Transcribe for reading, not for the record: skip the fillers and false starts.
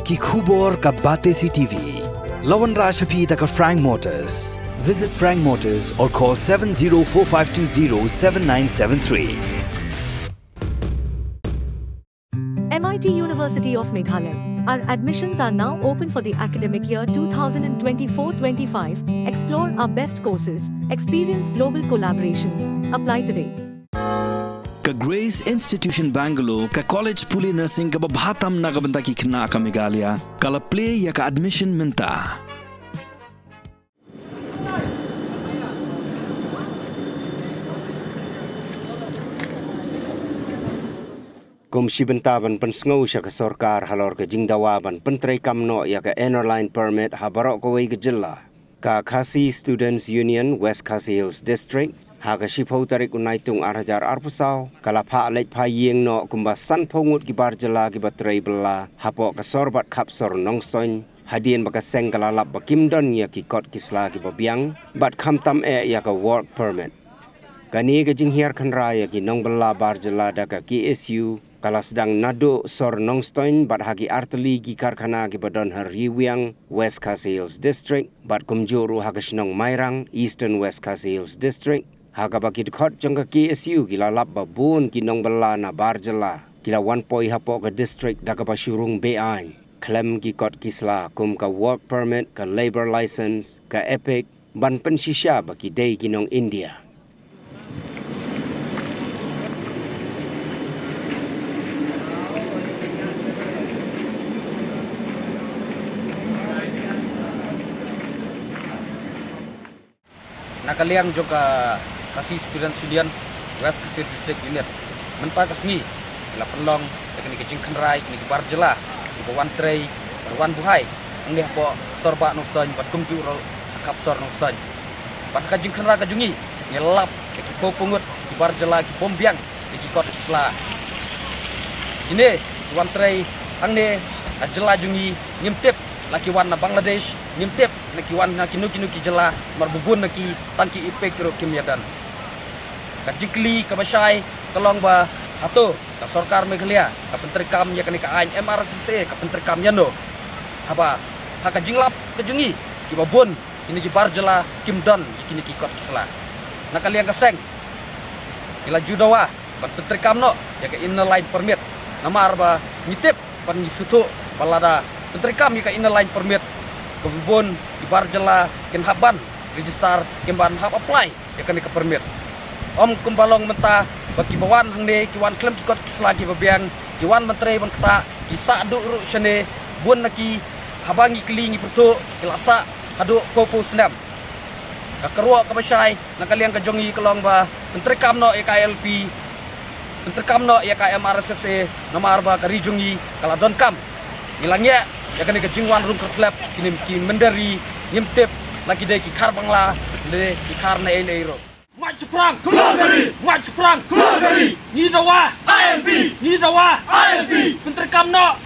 ki khubor ka Bate CTV. Lawan Rashaphi taka Frank Motors. Visit Frank Motors or call 7045207973. MIT University of Meghalaya. Our admissions are now open for the academic year 2024-25. Explore our best courses, experience global collaborations. Apply today. Ka Grace Institution Bangalore ka College Puli Nursing ka babhatam na kabanta ki khna ka Meghalaya kala play ya ka admission minta. Komisi Bentaban pensngau siya ka sorkar halor ka jingdawaban pentray kamno ya ka airline permit habarok ko way ka jilla. Ka Khasi Students Union West Khasi Hills District haga shipho tarik unaitung arhajar arpusaw kalapha alait pha yeng no kumba san phongut ki bar jilla ki batray bella hapo ka sorbat khapsor nongstoin hadien baka seng kalalap bakimdon ya ki kot kisla ki babiang bat khamtam ya ka work permit. Kani ka jinghiar khanra ya ki nong bella bar jilla da ka KSU kala sedang nado sor nongstoin bat hagi arteli gi karkhana gi badon hariwiang West Khasi Hills District bat kumjuru hagashnong Mairang Eastern West Khasi Hills District haga baki dekhot jangka KSU gila lap babun ki nong bala na barjela gila 1 poi hapo ka district daga pasyurung beain klem gi kot kisla kum ka work permit ka labor license ka epic ban pensisya baki day ki nong India. Nakaliang juga Khasi Students Union West Khasi District Unit mentah kesini la penlong teknik kecing kenrai kini ke barjela di bawan tray bawan buhai nggih po sorba noston pat kumju ro kapsor noston pat kajing kenra kajungi ngelap ke pungut di barjela ki pombiang di kot isla ini bawan tray angne ajela jungi nyimtip laki wan na Bangladesh nyimtip naki wan na kinu jela marbubun naki tanki ipek ro kimyadan kajikli kabashai kalong ba ato ka sarkar Meghalaya ka penteri kam ya kani ka ain MRCC ka penteri kam yano haba haka jinglap kajungi ki babun kini ki barjela kimdon kini ki kot isla nakaliang kaseng ila judawa ban penteri kam no ya ka inner line permit namar ba nyitip pan ngisutu balada menteri kami ka inner line permit kebun di barjela ken haban register kemban hab apply ya kan ke permit om kumbalong menta bagi bawan hangde kiwan klem kikot kislagi babiang kiwan menteri ban kata isa du ru sene bun naki habangi kelingi pertu kilasa hadu popo senam ka kerwa ka basai nakaliang ka jongi kelong ba menteri kamno EKLP menteri kamno EKMRCC namar ba ka rijungi kala don kam ilangnya ya kan ke jingwan rum klep kini ki mendari nyimtip lagi dai ki karbangla le ki karna eiro maju perang keluar dari ni dawa ILP menteri kamno